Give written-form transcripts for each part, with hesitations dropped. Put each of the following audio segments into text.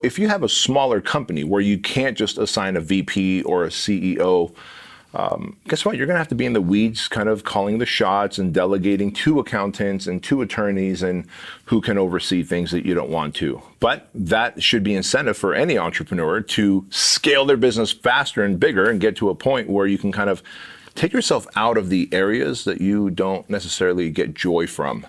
If you have a smaller company where you can't just assign a VP or a CEO, guess what? You're going to have to be in the weeds, kind of calling the shots and delegating to accountants and to attorneys and who can oversee things that you don't want to. But that should be incentive for any entrepreneur to scale their business faster and bigger and get to a point where you can kind of take yourself out of the areas that you don't necessarily get joy from.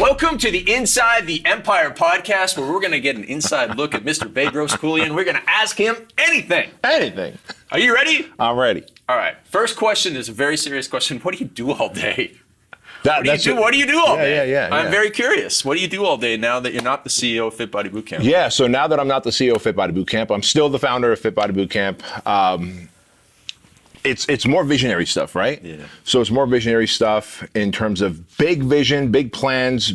Welcome to the Inside the Empire podcast, where we're going to get an inside look at Mr. Bedros Keuilian. We're going to ask him anything. Anything. Are you ready? I'm ready. All right. First question is a very serious question. What do you do all day? What do you do all day? Yeah. I'm very curious. What do you do all day now that you're not the CEO of Fit Body Bootcamp? Yeah, so now that I'm not the CEO of Fit Body Bootcamp, I'm still the founder of Fit Body Bootcamp. It's more visionary stuff, right? Yeah. So it's more visionary stuff in terms of big vision, big plans,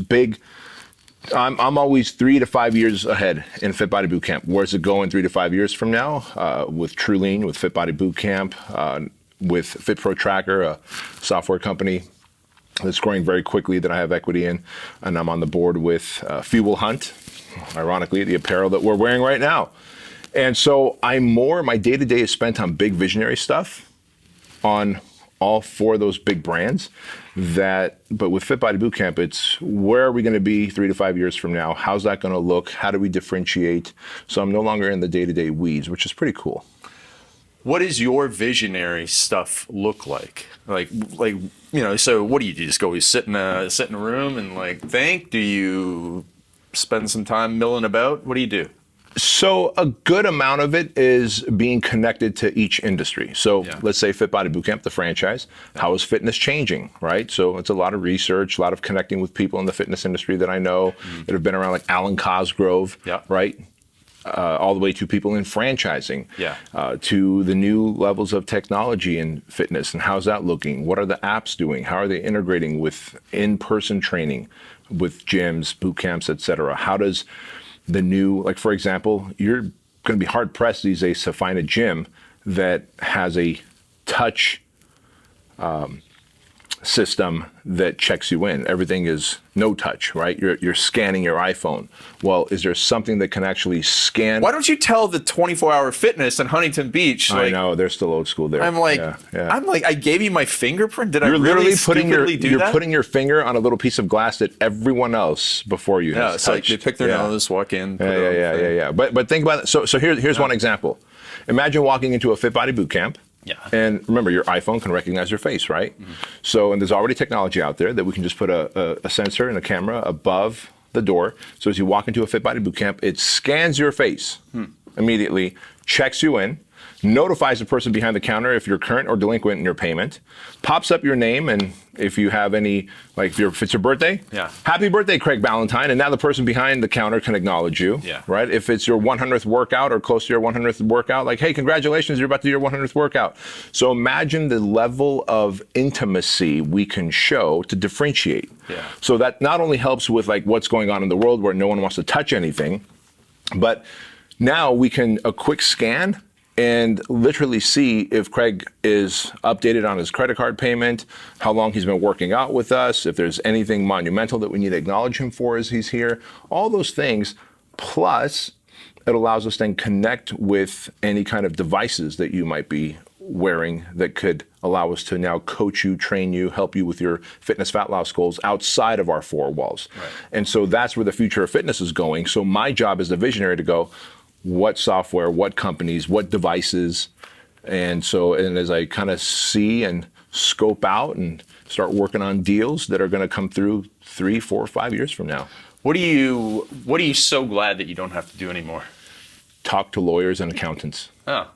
I'm always 3 to 5 years ahead in Fit Body Bootcamp. Where's it going 3 to 5 years from now? With True Lean, with Fit Body Bootcamp, with Fit Pro Tracker, a software company that's growing very quickly that I have equity in, and I'm on the board with Fuel Hunt, ironically, the apparel that we're wearing right now. And so my day-to-day is spent on big visionary stuff, on all 4 of those big brands but with Fit Body Bootcamp, it's where are we going to be 3 to 5 years from now? How's that going to look? How do we differentiate? So I'm no longer in the day-to-day weeds, which is pretty cool. What does your visionary stuff look like? So what do you do? Just go sit in a room and think? Do you spend some time milling about? What do you do? So a good amount of it is being connected to each industry. So Let's say Fit Body Bootcamp, the franchise, how is fitness changing, right? So it's a lot of research, a lot of connecting with people in the fitness industry that I know that have been around, like Alan Cosgrove, right? All the way to people in franchising, to the new levels of technology in fitness, and how's that looking? What are the apps doing? How are they integrating with in-person training, with gyms, boot camps, et cetera? How does the new, for example, you're going to be hard pressed these days to find a gym that has a touch system that checks you in. Everything is no touch, right? You're scanning your iPhone. Well, is there something that can actually scan? Why don't you tell the 24-hour fitness in Huntington Beach? I know, they're still old school there. I'm like, I gave you my fingerprint. Did I really literally stupidly do that? You're putting your finger on a little piece of glass that everyone else before you has touched. It's like they pick their nose, walk in. Yeah. But think about it. So here's one example. Imagine walking into a Fit Body Bootcamp. Yeah. And remember, your iPhone can recognize your face, right? Mm-hmm. So, and there's already technology out there that we can just put a sensor and a camera above the door. So as you walk into a Fit Body Bootcamp, it scans your face immediately, checks you in, notifies the person behind the counter if you're current or delinquent in your payment, pops up your name, and if you have any, if it's your birthday, happy birthday, Craig Ballantyne, and now the person behind the counter can acknowledge you, right? If it's your 100th workout or close to your 100th workout, hey, congratulations, you're about to do your 100th workout. So imagine the level of intimacy we can show to differentiate. Yeah. So that not only helps with what's going on in the world where no one wants to touch anything, but now we can, a quick scan, and literally see if Craig is updated on his credit card payment, how long he's been working out with us, if there's anything monumental that we need to acknowledge him for as he's here, all those things. Plus, it allows us to then connect with any kind of devices that you might be wearing that could allow us to now coach you, train you, help you with your fitness fat loss goals outside of our 4 walls. Right. And so that's where the future of fitness is going. So my job as the visionary to go, what software, what companies, what devices, and as I kind of see and scope out and start working on deals that are going to come through 3, 4, 5 years from now. What are you so glad that you don't have to do anymore? Talk to lawyers and accountants. Oh.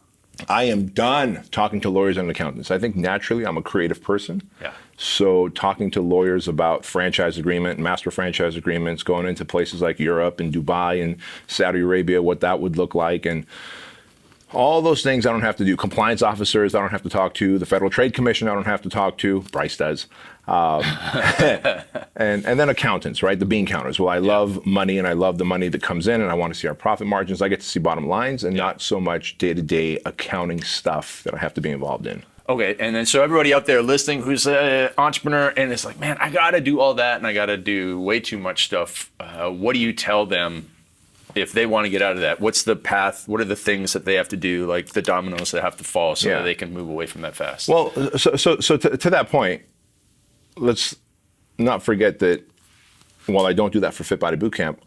I am done talking to lawyers and accountants. I think naturally I'm a creative person. Yeah. So talking to lawyers about franchise agreement, master franchise agreements, going into places like Europe and Dubai and Saudi Arabia, what that would look like, and All those things I don't have to do. Compliance officers I don't have to talk to. The Federal Trade Commission I don't have to talk to. Bryce does. And then accountants, right? The bean counters. Well, I love money and I love the money that comes in and I want to see our profit margins. I get to see bottom lines and not so much day-to-day accounting stuff that I have to be involved in. Okay, and then so everybody out there listening who's an entrepreneur and it's like, man, I got to do all that and I got to do way too much stuff. What do you tell them if they want to get out of that? What's the path? What are the things that they have to do, like the dominoes that have to fall so that they can move away from that fast? Well, so to that point, let's not forget that while I don't do that for Fit Body Bootcamp,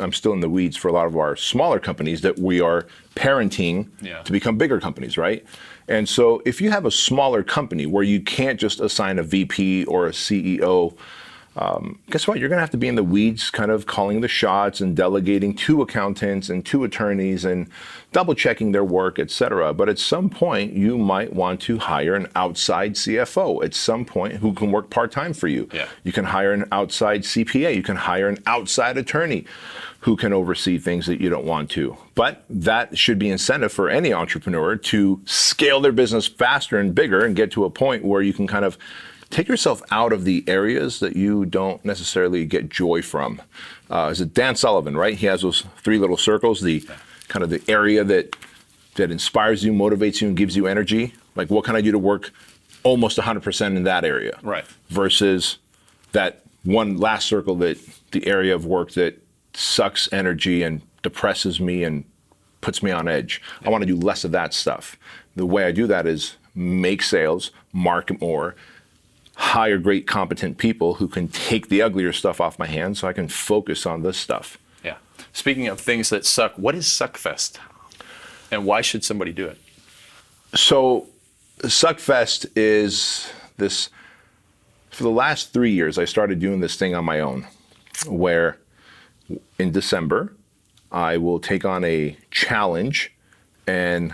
I'm still in the weeds for a lot of our smaller companies that we are parenting to become bigger companies, right? And so if you have a smaller company where you can't just assign a VP or a CEO, guess what? You're going to have to be in the weeds, kind of calling the shots and delegating to accountants and to attorneys and double checking their work, et cetera. But at some point, you might want to hire an outside CFO at some point who can work part-time for you. Yeah. You can hire an outside CPA. You can hire an outside attorney who can oversee things that you don't want to. But that should be incentive for any entrepreneur to scale their business faster and bigger and get to a point where you can kind of take yourself out of the areas that you don't necessarily get joy from. Is it Dan Sullivan, right? He has those 3 little circles, the kind of the area that inspires you, motivates you, and gives you energy. Like, what can I do to work almost 100% in that area? Right. Versus that one last circle, that the area of work that sucks energy and depresses me and puts me on edge. I want to do less of that stuff. The way I do that is make sales, market more, hire great, competent people who can take the uglier stuff off my hands so I can focus on this stuff. Yeah. Speaking of things that suck, what is Suckfest? And why should somebody do it? So Suckfest is this, for the last 3 years, I started doing this thing on my own, where in December, I will take on a challenge, and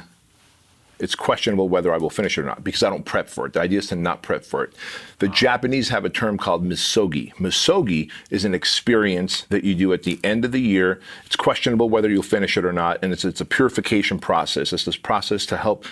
it's questionable whether I will finish it or not because I don't prep for it. The idea is to not prep for it. The Japanese have a term called misogi. Misogi is an experience that you do at the end of the year. It's questionable whether you'll finish it or not, and it's a purification process. It's this process to help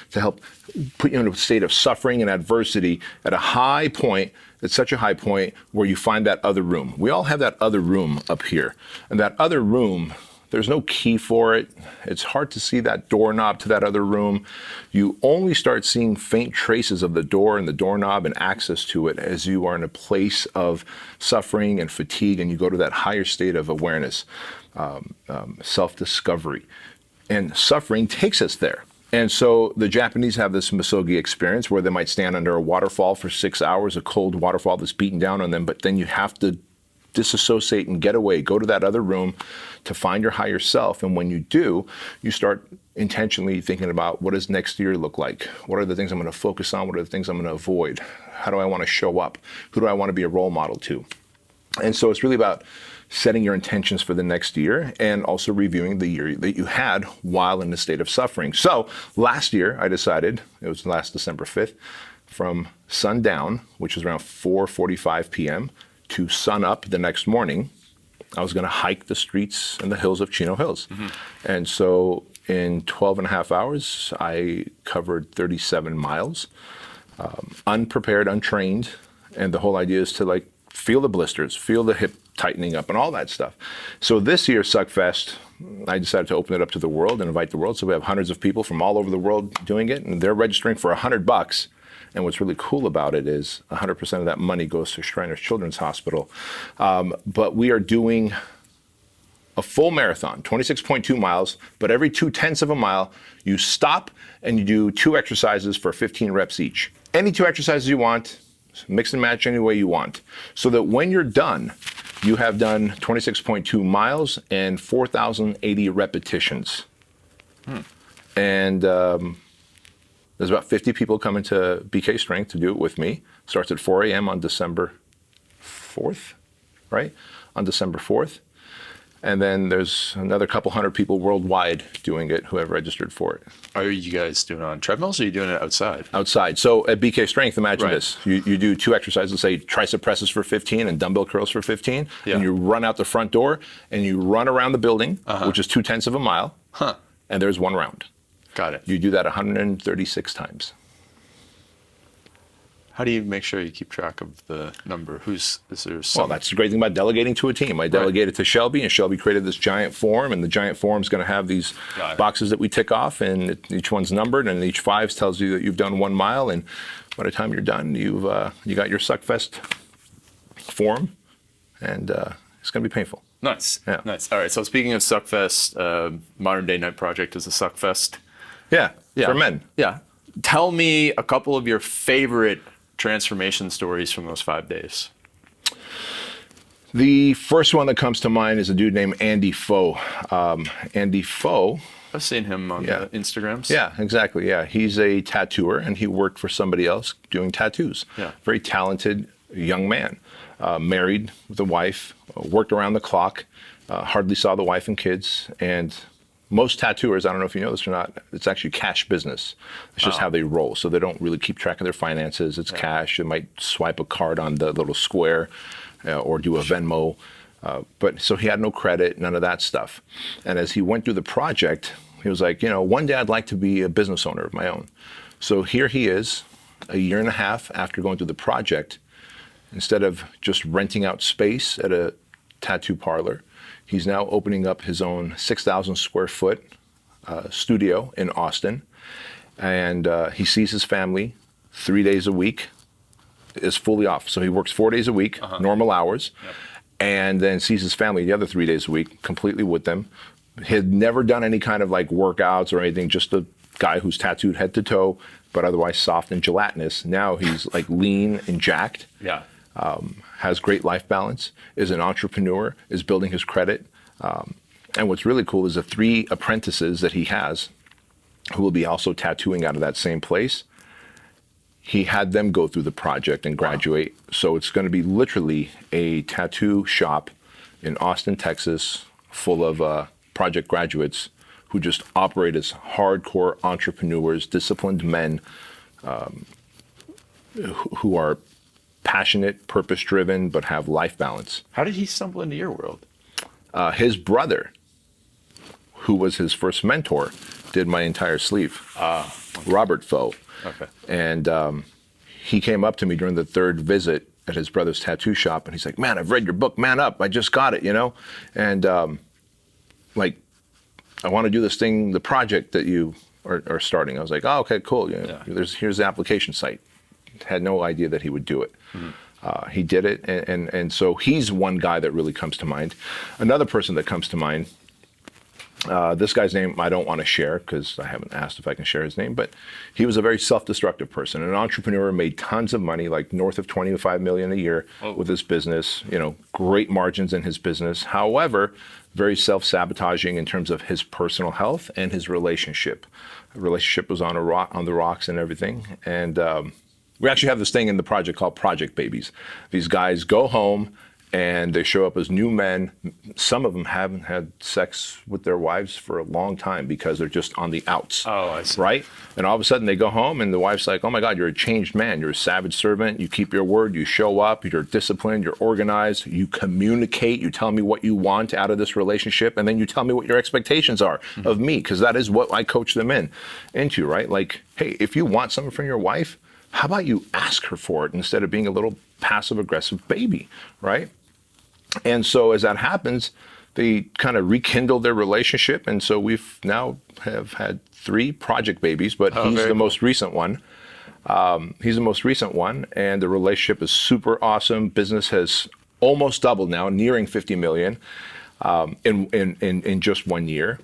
put you in a state of suffering and adversity at a high point. It's such a high point where you find that other room. We all have that other room up here, and that other room, there's no key for it. It's hard to see that doorknob to that other room. You only start seeing faint traces of the door and the doorknob and access to it as you are in a place of suffering and fatigue, and you go to that higher state of awareness, self-discovery. And suffering takes us there. And so the Japanese have this misogi experience where they might stand under a waterfall for 6 hours, a cold waterfall that's beating down on them, but then you have to disassociate and get away, go to that other room to find your higher self. And when you do, you start intentionally thinking about, what does next year look like? What are the things I'm going to focus on? What are the things I'm going to avoid? How do I want to show up? Who do I want to be a role model to? And so it's really about setting your intentions for the next year and also reviewing the year that you had while in a state of suffering. So last year I decided, it was last December 5th, from sundown, which was around 4:45 p.m., to sun up the next morning, I was going to hike the streets and the hills of Chino Hills. Mm-hmm. And so in 12 and a half hours, I covered 37 miles, unprepared, untrained. And the whole idea is to feel the blisters, feel the hip tightening up and all that stuff. So this year, Suckfest, I decided to open it up to the world and invite the world. So we have hundreds of people from all over the world doing it, and they're registering for $100. And what's really cool about it is 100% of that money goes to Shriners Children's Hospital. But we are doing a full marathon, 26.2 miles, but every 0.2 of a mile, you stop and you do 2 exercises for 15 reps each. Any 2 exercises you want, mix and match any way you want, so that when you're done, you have done 26.2 miles and 4,080 repetitions. And there's about 50 people coming to BK Strength to do it with me. Starts at 4 a.m. on December 4th, right? On December 4th. And then there's another couple hundred people worldwide doing it who have registered for it. Are you guys doing it on treadmills or are you doing it outside? Outside. So at BK Strength, imagine this. You do 2 exercises, say tricep presses for 15 and dumbbell curls for 15. Yeah. And you run out the front door and you run around the building, which is 0.2 of a mile. And there's 1 round. Got it. You do that 136 times. How do you make sure you keep track of the number? Is there some? Well, that's the great thing about delegating to a team. I delegated to Shelby, and Shelby created this giant form, and the giant form is going to have these boxes that we tick off, and each one's numbered, and each 5 tells you that you've done 1 mile, and by the time you're done, you got your Suckfest form, and it's going to be painful. Nice. Yeah. Nice. All right. So speaking of Suckfest, Modern Day Night Project is a Suckfest. Yeah, for men. Yeah. Tell me a couple of your favorite transformation stories from those 5 days. The first one that comes to mind is a dude named Andy Foe. Andy Foe. I've seen him on the Instagrams. Yeah, exactly. Yeah, he's a tattooer, and he worked for somebody else doing tattoos. Yeah. Very talented young man, married with a wife, worked around the clock, hardly saw the wife and kids, and most tattooers, I don't know if you know this or not, it's actually cash business. It's just how they roll. So they don't really keep track of their finances. It's cash. They might swipe a card on the little square or do a Venmo. But so he had no credit, none of that stuff. And as he went through the project, he was like, one day I'd like to be a business owner of my own. So here he is, a year and a half after going through the project. Instead of just renting out space at a tattoo parlor, he's now opening up his own 6,000 square foot studio in Austin. And he sees his family 3 days a week, is fully off. So he works 4 days a week, normal hours, and then sees his family the other 3 days a week, completely with them. He had never done any kind of like workouts or anything, just a guy who's tattooed head to toe, but otherwise soft and gelatinous. Now he's like lean and jacked. Yeah. Has great life balance, is an entrepreneur, is building his credit. And what's really cool is the 3 apprentices that he has who will be also tattooing out of that same place. He had them go through the project and graduate. Wow. So it's going to be literally a tattoo shop in Austin, Texas, full of project graduates who just operate as hardcore entrepreneurs, disciplined men who are passionate, purpose-driven, but have life balance. How did he stumble into your world? His brother, who was his first mentor, did my entire sleeve. Okay. Robert Foe. Okay. And he came up to me during the 3rd visit at his brother's tattoo shop, and he's like, "Man, I've read your book, Man Up. I just got it, And I want to do this thing, the project that you are starting." I was like, "Oh, okay, cool. Here's the application site." Had no idea that he would do it. Mm-hmm. He did it, and so he's one guy that really comes to mind. Another person that comes to mind, this guy's name I don't want to share because I haven't asked if I can share his name, but he was a very self-destructive person, an entrepreneur, made tons of money, like north of 25 million a year with his business, great margins in his business. However, very self-sabotaging in terms of his personal health and his relationship. The relationship was on the rocks and everything. And we actually have this thing in the project called Project Babies. These guys go home and they show up as new men. Some of them haven't had sex with their wives for a long time because they're just on the outs. Oh, I see. Right? And all of a sudden they go home and the wife's like, "Oh my God, you're a changed man. You're a savage servant. You keep your word. You show up. You're disciplined. You're organized. You communicate. You tell me what you want out of this relationship. And then you tell me what your expectations are of me." Because that is what I coach them into, right? Like, hey, if you want something from your wife, how about you ask her for it instead of being a little passive-aggressive baby, right? And so as that happens, they kind of rekindle their relationship. And so we've now have had 3 project babies, but he's the most recent one. He's the most recent one, and the relationship is super awesome. Business has almost doubled now, nearing 50 million in just 1 year.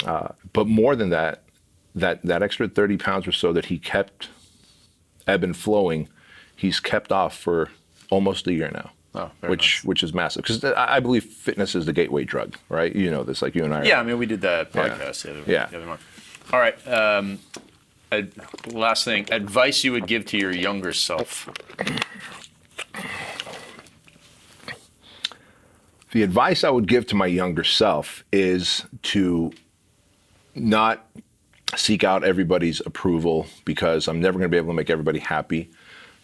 But more than that extra 30 pounds or so that he kept ebb and flowing, he's kept off for almost a year now. Oh, which is massive, because I believe fitness is the gateway drug, right? You know this, like you and I. Yeah, I mean, we did that podcast the other month. All right. Last thing, advice you would give to your younger self. The advice I would give to my younger self is to not seek out everybody's approval, because I'm never going to be able to make everybody happy,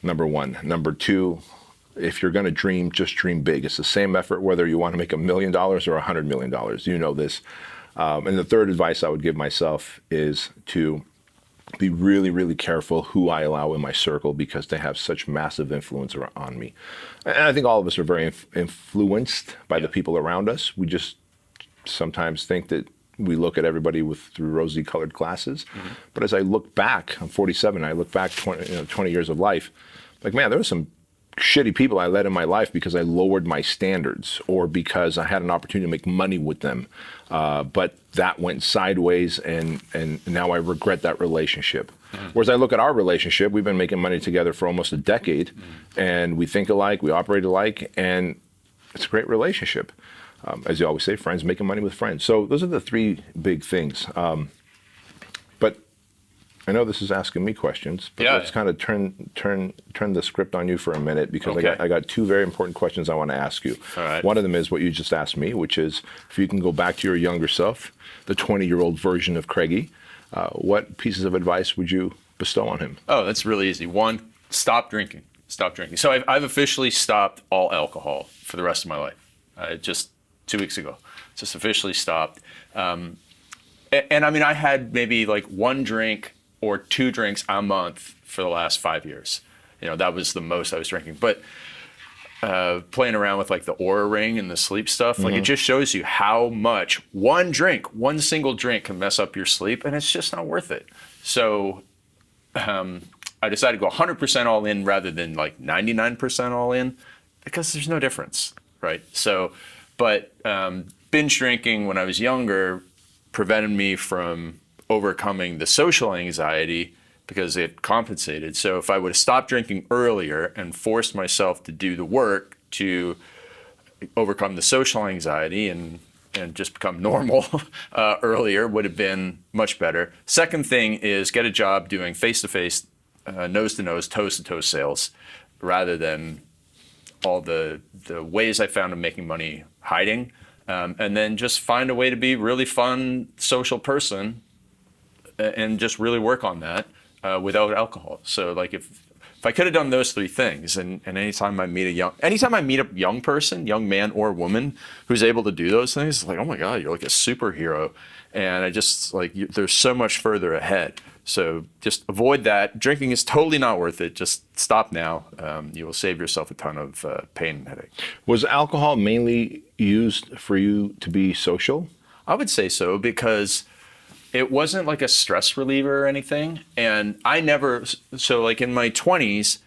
number one. Number two, if you're going to dream, just dream big. It's the same effort whether you want to make $1 million or $100 million. You know this. And the third advice I would give myself is to be really, really careful who I allow in my circle, because they have such massive influence on me. And I think all of us are very influenced by the people around us. We just sometimes think that we look at everybody through rosy colored glasses. But as I look back, I'm 47, I look back 20 years of life, like, man, there was some shitty people I let in my life because I lowered my standards, or because I had an opportunity to make money with them. But that went sideways, and now I regret that relationship. Whereas I look at our relationship, we've been making money together for almost a decade, and we think alike, we operate alike, and it's a great relationship. As you always say, friends making money with friends. So those are the three big things. But I know this is asking me questions, but let's kind of turn the script on you for a minute, because I got two very important questions I want to ask you. All right. One of them is what you just asked me, which is, if you can go back to your younger self, the 20-year-old version of Craigie, what pieces of advice would you bestow on him? Oh, that's really easy. One, stop drinking. Stop drinking. So I've officially stopped all alcohol for the rest of my life. Just 2 weeks ago, just officially stopped. And I mean, I had maybe like 1 drink or 2 drinks a month for the last 5 years. That was the most I was drinking. But playing around with like the Aura Ring and the sleep stuff, like it just shows you how much one single drink can mess up your sleep, and it's just not worth it. So I decided to go 100% all in rather than like 99% all in, because there's no difference, right? So, but binge drinking when I was younger prevented me from overcoming the social anxiety, because it compensated. So if I would have stopped drinking earlier and forced myself to do the work to overcome the social anxiety and just become normal earlier, would have been much better. Second thing is get a job doing face-to-face, nose-to-nose, toes-to-toe sales, rather than all the ways I found of making money hiding. And then just find a way to be a really fun social person and just really work on that without alcohol. So like if I could have done those 3 things, and anytime I meet a young person, young man or woman, who's able to do those things, it's like, oh my God, you're like a superhero. And I just like, there's so much further ahead. So just avoid that. Drinking is totally not worth it. Just stop now. You will save yourself a ton of pain and headache. Was alcohol mainly used for you to be social? I would say so, because it wasn't like a stress reliever or anything. And so like in my 20s,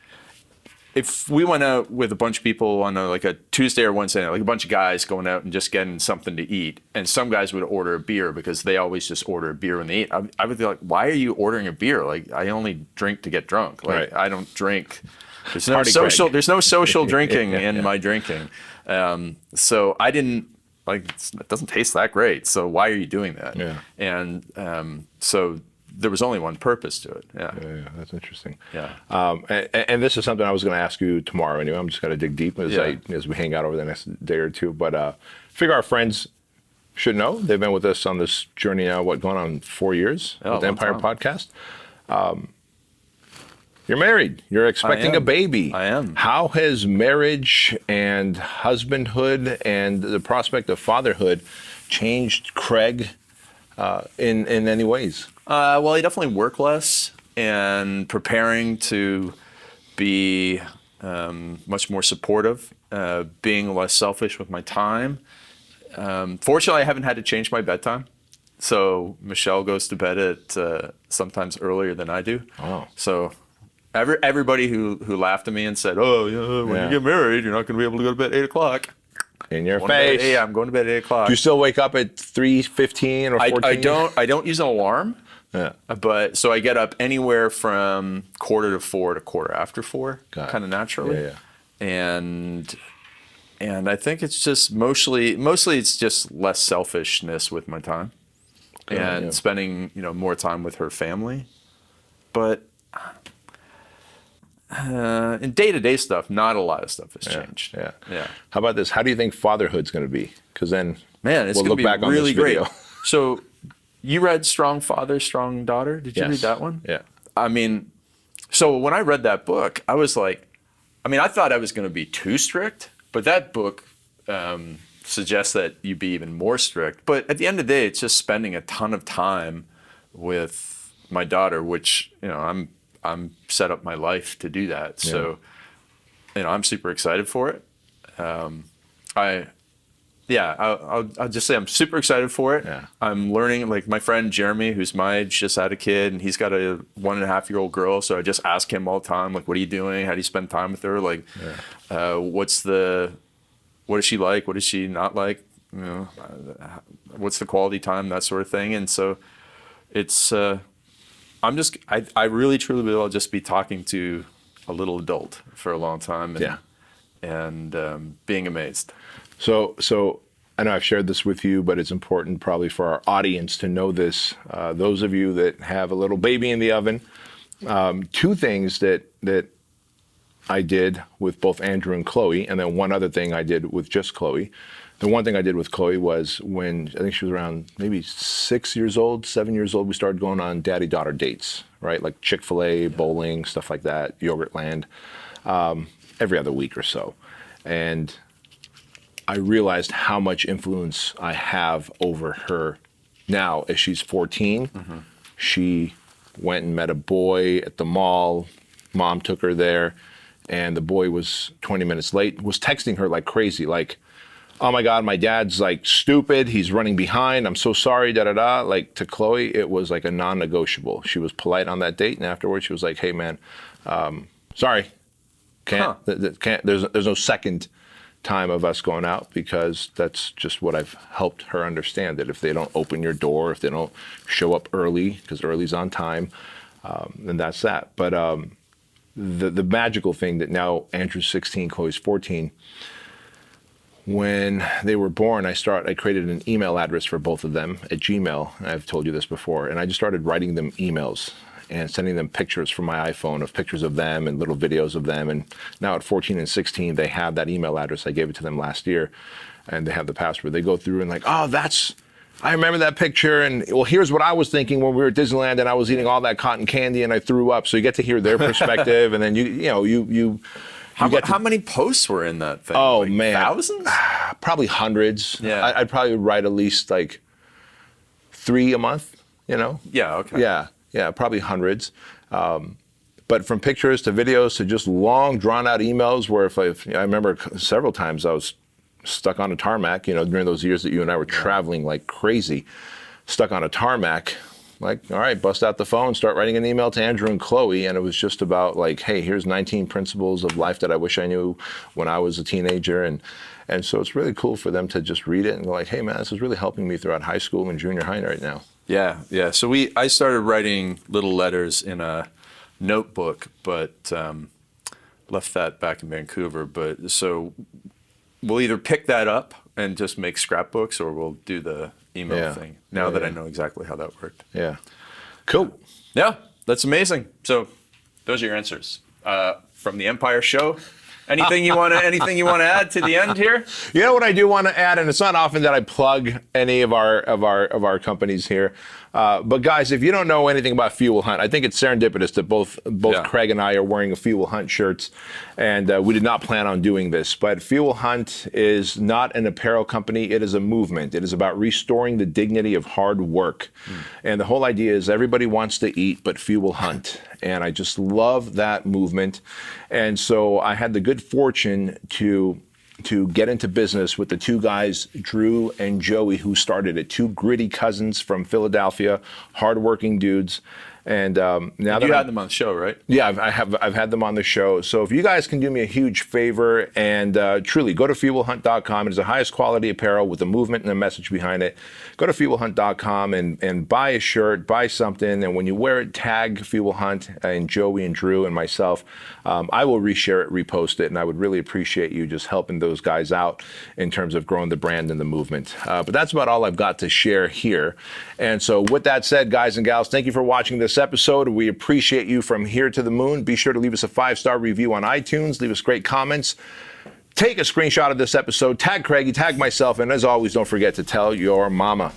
if we went out with a bunch of people on like a Tuesday or Wednesday night, like a bunch of guys going out and just getting something to eat, and some guys would order a beer because they always just order a beer when they eat, I would be like, why are you ordering a beer? Like, I only drink to get drunk. Like, I don't drink. There's no social drinking in my drinking. So I didn't, like, it doesn't taste that great. So why are you doing that? Yeah. And so there was only one purpose to it. Yeah, that's interesting. Yeah. And this is something I was going to ask you tomorrow anyway. I'm just going to dig deep as we hang out over the next day or two. But I figure our friends should know. They've been with us on this journey now, going on 4 years with Empire Podcast. You're married. You're expecting a baby. I am. How has marriage and husbandhood and the prospect of fatherhood changed Craig in any ways? Well, I definitely work less, and preparing to be much more supportive, being less selfish with my time. Fortunately, I haven't had to change my bedtime. So Michelle goes to bed at sometimes earlier than I do. Oh. So everybody who laughed at me and said, "Oh, yeah, when you get married, you're not going to be able to go to bed at 8 o'clock." In your face. Yeah, I'm going to bed at 8 o'clock. Do you still wake up at 3:15 or 14? I don't use an alarm. Yeah. But so I get up anywhere from 3:45 to 4:15, kind of naturally. Yeah. And I think it's just mostly it's just less selfishness with my time, and spending more time with her family. But in day-to-day stuff, not a lot of stuff has changed. Yeah. How about this? How do you think fatherhood's going to be? Because then it's we'll look back on this video. Great. So you read Strong Father, Strong Daughter? Did you read that one? Yeah. I mean, so when I read that book, I was like, I thought I was going to be too strict, but that book suggest that you be even more strict. But at the end of the day, it's just spending a ton of time with my daughter, which, I'm set up my life to do that. Yeah. So, I'm super excited for it. I'll just say I'm super excited for it. Yeah. I'm learning, like my friend Jeremy, who's my age, just had a kid, and he's got a 1.5-year-old girl. So I just ask him all the time, like, what are you doing? How do you spend time with her? Like, what is she like? What is she not like? What's the quality time? That sort of thing. And so it's, I really truly believe I'll just be talking to a little adult for a long time and being amazed. So I know I've shared this with you, but it's important probably for our audience to know this. Those of you that have a little baby in the oven, 2 things that I did with both Andrew and Chloe, and then one other thing I did with just Chloe. The one thing I did with Chloe was when I think she was around maybe 7 years old, we started going on daddy-daughter dates, right? Like Chick-fil-A, bowling, stuff like that, Yogurtland, every other week or so. And I realized how much influence I have over her now as she's 14. Mm-hmm. She went and met a boy at the mall. Mom took her there, and the boy was 20 minutes late, was texting her like crazy, like, oh my God, my dad's like stupid. He's running behind. I'm so sorry, da-da-da. Like to Chloe, it was like a non-negotiable. She was polite on that date, and afterwards she was like, hey man, sorry, can't. There's no second time of us going out, because that's just what I've helped her understand, that if they don't open your door, if they don't show up early, because early's on time, then that's that. But the magical thing that now Andrew's 16, Chloe's 14, when they were born, I created an email address for both of them at Gmail. I've told you this before, and I just started writing them emails and sending them pictures from my iPhone of pictures of them and little videos of them. And now at 14 and 16, they have that email address. I gave it to them last year, and they have the password. They go through and like, oh, I remember that picture. And well, here's what I was thinking when we were at Disneyland and I was eating all that cotton candy and I threw up. So you get to hear their perspective, and then how many posts were in that thing? Oh, like man. Thousands? Probably hundreds. Yeah. I'd probably write at least like 3 a month, Yeah, okay. Yeah, probably hundreds. But from pictures to videos to just long, drawn-out emails where I remember several times I was stuck on a tarmac, during those years that you and I were traveling like crazy, stuck on a tarmac, like, all right, bust out the phone, start writing an email to Andrew and Chloe, and it was just about like, hey, here's 19 principles of life that I wish I knew when I was a teenager, and so it's really cool for them to just read it and go like, hey man, this is really helping me throughout high school and junior high right now. Yeah. So I started writing little letters in a notebook, but left that back in Vancouver. But so we'll either pick that up and just make scrapbooks, or we'll do the email thing now that I know exactly how that worked. Yeah. Cool. Yeah, that's amazing. So those are your answers from the Empire Show. Anything you want to add to the end here? You know what I do want to add, and it's not often that I plug any of our companies here, but guys, if you don't know anything about Fuel Hunt, I think it's serendipitous that both Craig and I are wearing a Fuel Hunt shirts, and we did not plan on doing this. But Fuel Hunt is not an apparel company; it is a movement. It is about restoring the dignity of hard work, and the whole idea is everybody wants to eat, but few will hunt. And I just love that movement. And so I had the good fortune to get into business with the 2 guys, Drew and Joey, who started it, 2 gritty cousins from Philadelphia, hardworking dudes. And now that you had them on the show, right? Yeah, I've had them on the show. So if you guys can do me a huge favor and truly go to fuelhunt.com. It is the highest quality apparel with a movement and a message behind it. Go to fuelhunt.com and buy a shirt, buy something, and when you wear it, tag Fuel Hunt and Joey and Drew and myself. I will reshare it, repost it, and I would really appreciate you just helping those guys out in terms of growing the brand and the movement. But that's about all I've got to share here. And so with that said, guys and gals, thank you for watching this episode. We appreciate you from here to the moon. Be sure to leave us a 5-star review on iTunes. Leave us great comments. Take a screenshot of this episode. Tag Craigie, tag myself, and as always, don't forget to tell your mama.